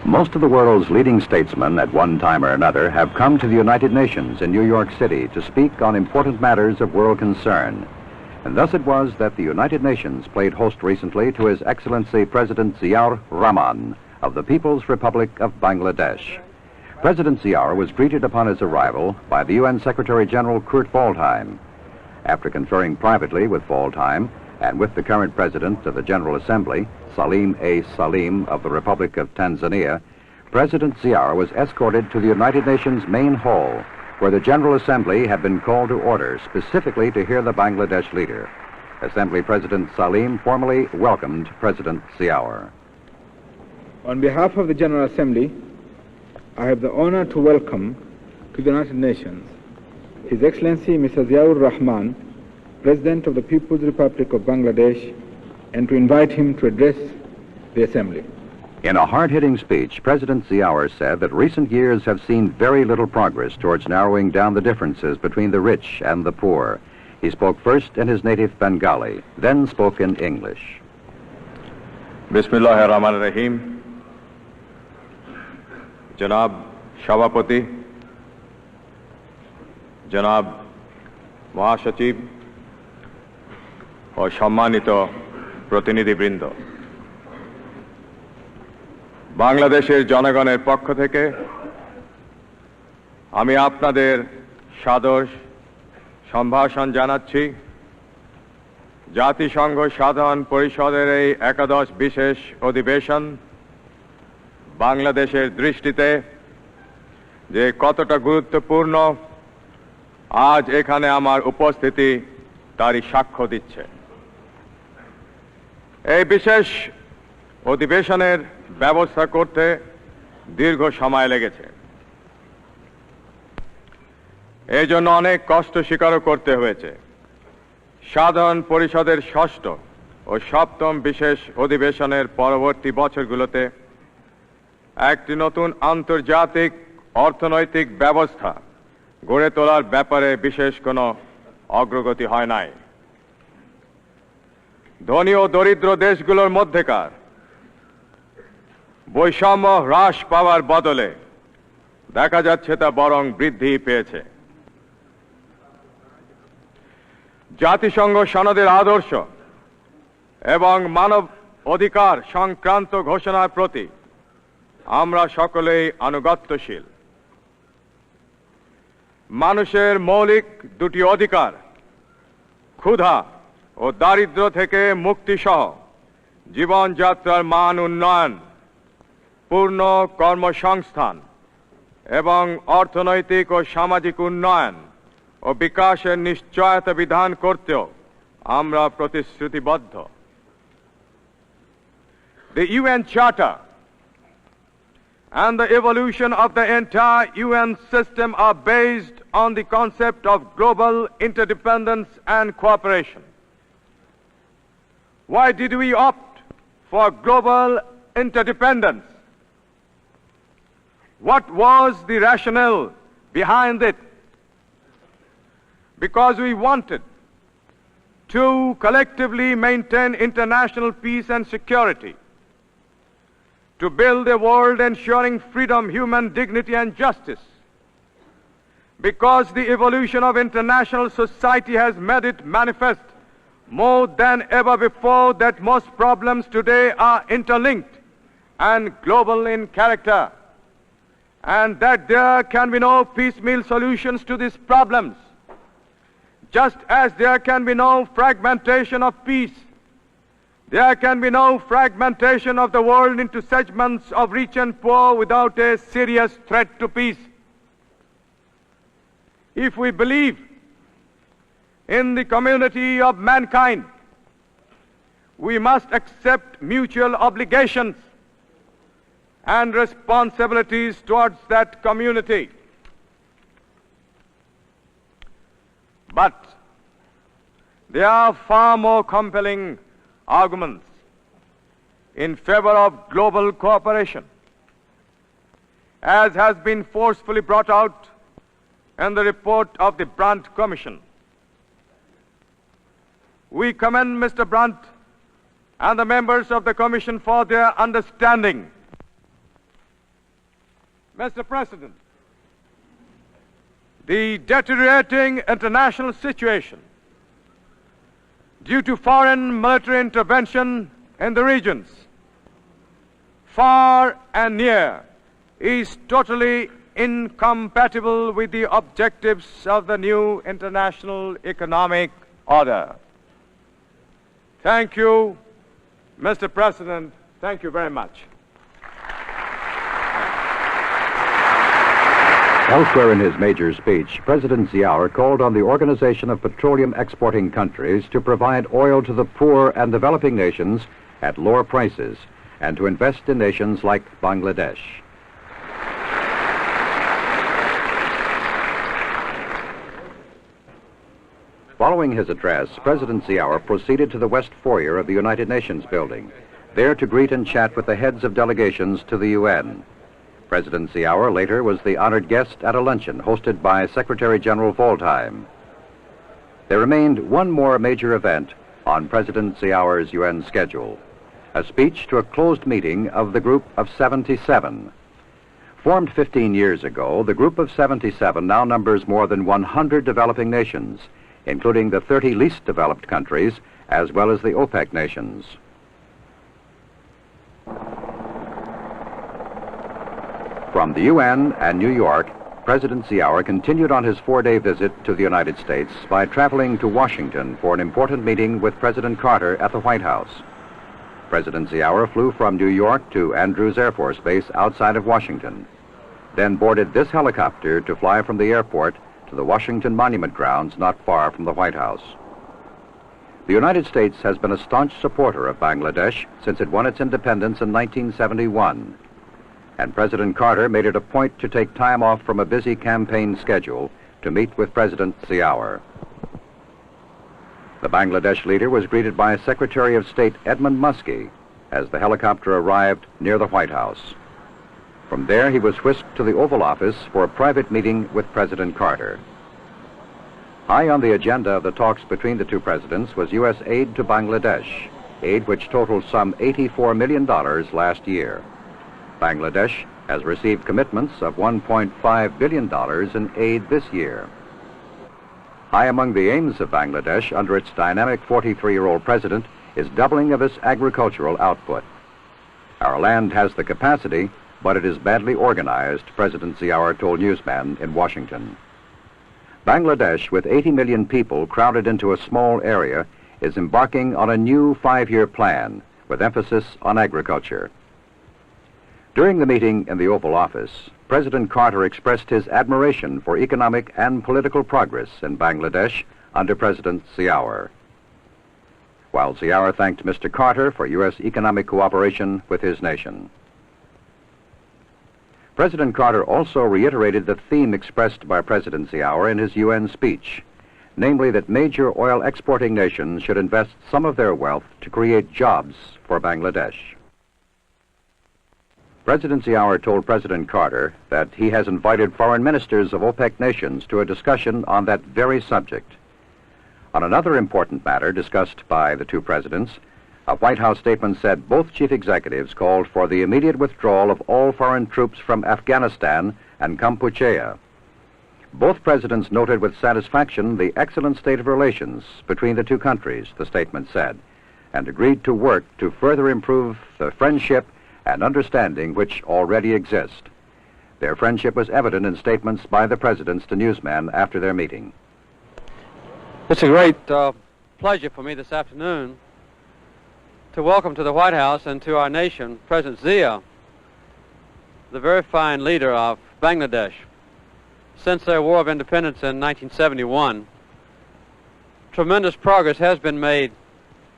Most of the world's leading statesmen at one time or another have come to the United Nations in New York City to speak on important matters of world concern. And thus it was that the United Nations played host recently to His Excellency President Ziaur Rahman of the People's Republic of Bangladesh. President Ziaur was greeted upon his arrival by the UN Secretary General Kurt Waldheim. After conferring privately with Waldheim and with the current President of the General Assembly, Salim A. Salim of the Republic of Tanzania, President Ziaur was escorted to the United Nations main hall, where the General Assembly had been called to order specifically to hear the Bangladesh leader. Assembly President Salim formally welcomed President Ziaur. On behalf of the General Assembly, I have the honor to welcome to the United Nations His Excellency Mr. Ziaur Rahman, President of the People's Republic of Bangladesh, and to invite him to address the Assembly. In a hard-hitting speech, President Ziaur said that recent years have seen very little progress towards narrowing down the differences between the rich and the poor. He spoke first in his native Bengali, then spoke in English. Bismillahir Rahmanir Rahim. Janab Shabapati, Janab Mahasachib, ও সম্মানিত প্রতিনিধিবৃন্দ, বাংলাদেশের জনগণের পক্ষ থেকে আমি আপনাদের সাদর সম্ভাষণ জানাচ্ছি। জাতিসংঘ সাধারণ পরিষদের এই একাদশ বিশেষ অধিবেশন বাংলাদেশের দৃষ্টিতে যে কতটা গুরুত্বপূর্ণ আজ এখানে আমার উপস্থিতি তারই সাক্ষ্য দিচ্ছে। এই বিশেষ অধিবেশনের ব্যবস্থা করতে দীর্ঘ সময় লেগেছে। এই জন্য অনেক কষ্ট স্বীকারও করতে হয়েছে। সাধারণ পরিষদের ষষ্ঠ ও সপ্তম বিশেষ অধিবেশনের পরবর্তী বছরগুলোতে একটি নতুন আন্তর্জাতিক অর্থনৈতিক ব্যবস্থা গড়ে তোলার ব্যাপারে বিশেষ কোনো অগ্রগতি হয় নাই। ধনী ও দরিদ্র দেশগুলোর মধ্যেকার বৈষম্য হ্রাস পাওয়ার বদলে দেখা যাচ্ছে তা বরং বৃদ্ধি পেয়েছে। জাতিসংঘ সনদের আদর্শ এবং মানব অধিকার সংক্রান্ত ঘোষণার প্রতি আমরা সকলেই আনুগত্যশীল। মানুষের মৌলিক দুটি অধিকার, ক্ষুধা ও দারিদ্র্য থেকে মুক্তিসহ জীবনযাত্রার মান উন্নয়ন, পূর্ণ কর্মসংস্থান এবং অর্থনৈতিক ও সামাজিক উন্নয়ন ও বিকাশের নিশ্চয়তা বিধান করতেও আমরা প্রতিশ্রুতিবদ্ধ। The UN Charter and the evolution of the entire UN system are based on the concept of global interdependence and cooperation. Why did we opt for global interdependence? What was the rationale behind it? Because we wanted to collectively maintain international peace and security, to build a world ensuring freedom, human dignity and justice. Because the evolution of international society has made it manifest more than ever before that most problems today are interlinked and global in character, and that there can be no piecemeal solutions to these problems. Just as there can be no fragmentation of peace, there can be no fragmentation of the world into segments of rich and poor without a serious threat to peace. If we believe in the community of mankind, we must accept mutual obligations and responsibilities towards that community. But there are far more compelling arguments in favor of global cooperation, as has been forcefully brought out in the report of the Brandt Commission. We commend Mr. Brandt and the members of the Commission for their understanding Mr. President, the deteriorating international situation due to foreign military intervention in the regions, far and near, is totally incompatible with the objectives of the new international economic order. Thank you, Mr. President. Thank you very much. Elsewhere in his major speech, President Ziaur called on the Organization of Petroleum Exporting Countries to provide oil to the poor and developing nations at lower prices and to invest in nations like Bangladesh. Following his address, President Ziaur proceeded to the West Foyer of the United Nations building, there to greet and chat with the heads of delegations to the UN. President Ziaur later was the honored guest at a luncheon hosted by Secretary General Waldheim. There remained one more major event on President Ziaur's UN schedule, a speech to a closed meeting of the Group of 77. Formed 15 years ago, the Group of 77 now numbers more than 100 developing nations, including the 30 least developed countries, as well as the OPEC nations. From the UN and New York, President Ziaur continued on his 4-day visit to the United States by traveling to Washington for an important meeting with President Carter at the White House. President Ziaur flew from New York to Andrews Air Force Base outside of Washington, then boarded this helicopter to fly from the airport to the Washington Monument Grounds not far from the White House. The United States has been a staunch supporter of Bangladesh since it won its independence in 1971, and President Carter made it a point to take time off from a busy campaign schedule to meet with President Ziaur. The Bangladesh leader was greeted by Secretary of State Edmund Muskie as the helicopter arrived near the White House. From there, he was whisked to the Oval Office for a private meeting with President Carter. High on the agenda of the talks between the two presidents was U.S. aid to Bangladesh, aid which totaled some $84 million last year. Bangladesh has received commitments of $1.5 billion in aid this year. High among the aims of Bangladesh under its dynamic 43-year-old president is doubling of its agricultural output. Our land has the capacity, but it is badly organized, President Ziaur told newsmen in Washington. Bangladesh, with 80 million people crowded into a small area, is embarking on a new 5-year plan with emphasis on agriculture. During the meeting in the Oval Office, President Carter expressed his admiration for economic and political progress in Bangladesh under President Ziaur, while Ziaur thanked Mr. Carter for U.S. economic cooperation with his nation. President Carter also reiterated the theme expressed by President Ziaur in his UN speech, namely that major oil exporting nations should invest some of their wealth to create jobs for Bangladesh. President Ziaur told President Carter that he has invited foreign ministers of OPEC nations to a discussion on that very subject. On another important matter discussed by the two presidents, a White House statement said both chief executives called for the immediate withdrawal of all foreign troops from Afghanistan and Kampuchea. Both presidents noted with satisfaction the excellent state of relations between the two countries, the statement said, and agreed to work to further improve the friendship and understanding which already exist. Their friendship was evident in statements by the presidents to newsmen after their meeting. It's a great pleasure for me this afternoon to welcome to the White House and to our nation President Zia, the very fine leader of Bangladesh. Since their War of Independence in 1971, tremendous progress has been made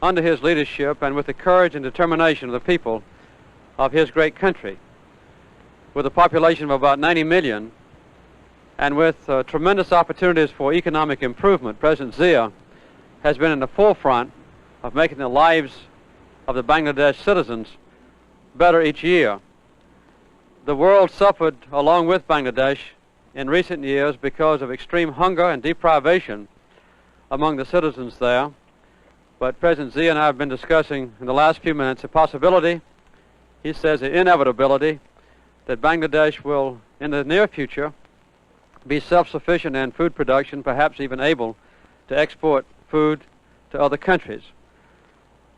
under his leadership and with the courage and determination of the people of his great country. With a population of about 90 million and with tremendous opportunities for economic improvement, President Zia has been in the forefront of making the lives of the Bangladesh citizens better each year. The world suffered along with Bangladesh in recent years because of extreme hunger and deprivation among the citizens there. But President Zia and I have been discussing in the last few minutes the possibility, he says the inevitability, that Bangladesh will, in the near future, be self-sufficient in food production, perhaps even able to export food to other countries.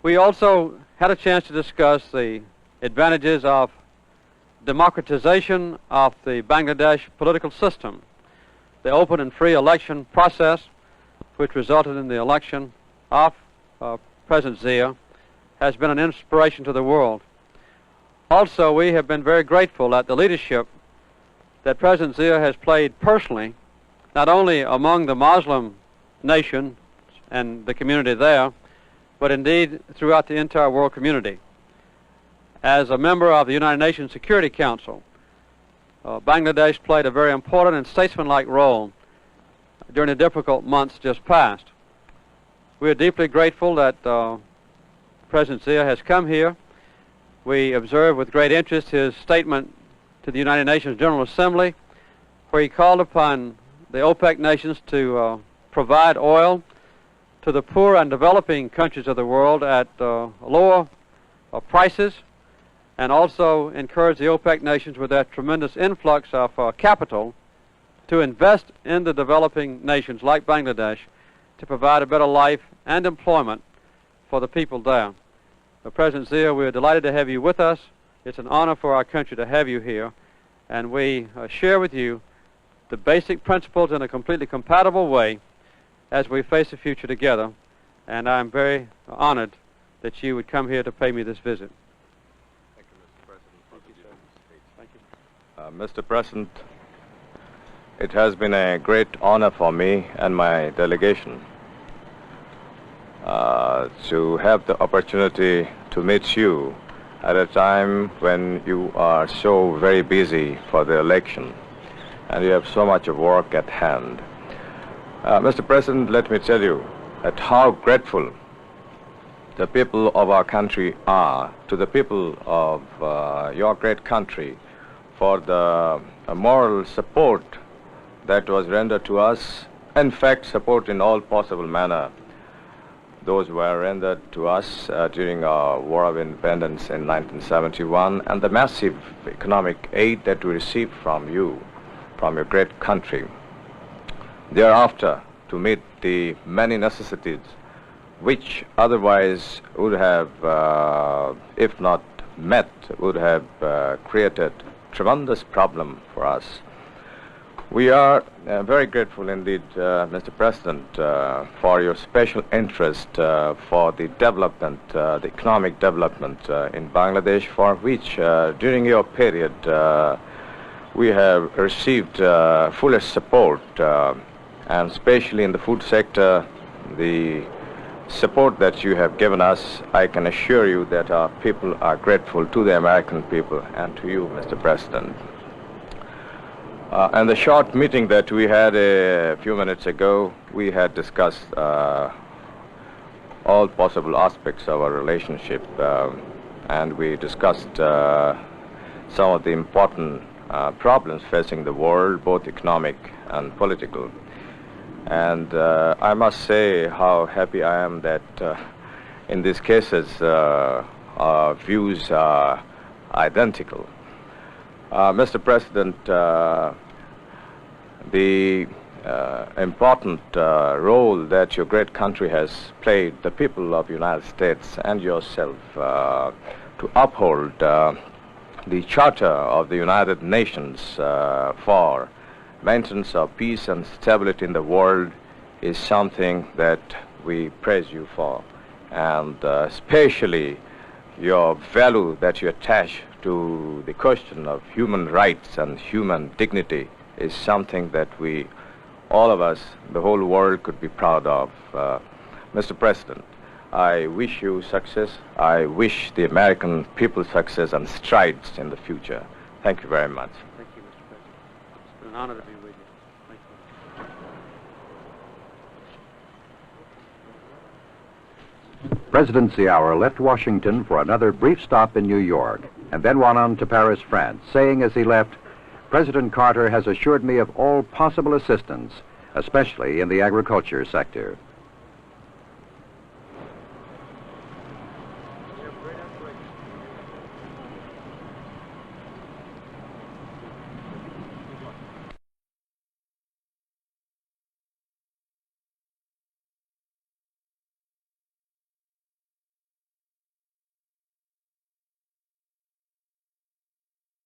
We also had a chance to discuss the advantages of democratization of the Bangladesh political system. The open and free election process, which resulted in the election of President Zia, has been an inspiration to the world. Also, we have been very grateful at the leadership that President Zia has played personally, not only among the Muslim nation and the community there, but indeed throughout the entire world community. As a member of the United Nations Security Council, Bangladesh played a very important and statesmanlike role during the difficult months just past. We are deeply grateful that President Zia has come here. We observe with great interest his statement to the United Nations General Assembly, where he called upon the OPEC nations to provide oil to the poor and developing countries of the world at lower prices, and also encourage the OPEC nations with that tremendous influx of capital to invest in the developing nations like Bangladesh to provide a better life and employment for the people there. President Zia, we are delighted to have you with us. It's an honor for our country to have you here, and we share with you the basic principles in a completely compatible way as we face the future together, and I'm very honored that you would come here to pay me this visit. Thank you, Mr. President. Thank you. Mr. President, it has been a great honor for me and my delegation to have the opportunity to meet you at a time when you are so very busy for the election and you have so much of work at hand. Mr. President, let me tell you that how grateful the people of our country are to the people of your great country for the moral support that was rendered to us. In fact, support in all possible manner. Those were rendered to us during our War of Independence in 1971, and the massive economic aid that we received from you, from your great country. Thereafter, to meet the many necessities which otherwise would have, if not met, would have created tremendous problem for us. We are very grateful indeed, Mr. President, for your special interest for the development, the economic development in Bangladesh, for which during your period we have received fullest support, and especially in the food sector, the support that you have given us. I can assure you that our people are grateful to the American people and to you, Mr. President. And the short meeting that we had a few minutes ago, we had discussed all possible aspects of our relationship, and we discussed some of the important problems facing the world, both economic and political. And I must say how happy I am that in these cases our views are identical. Mr. President, the important role that your great country has played, the people of the United States and yourself, to uphold the Charter of the United Nations for maintenance of peace and stability in the world is something that we praise you for. And especially your value that you attach to the question of human rights and human dignity is something that we, all of us, the whole world could be proud of. Mr. President, I wish you success. I wish the American people success and strides in the future. Thank you very much. Thank you, Mr. President. It's been an honor to be with you. Thank you. President Ziaur left Washington for another brief stop in New York and then went on to Paris, France, saying as he left, President Carter has assured me of all possible assistance, especially in the agriculture sector.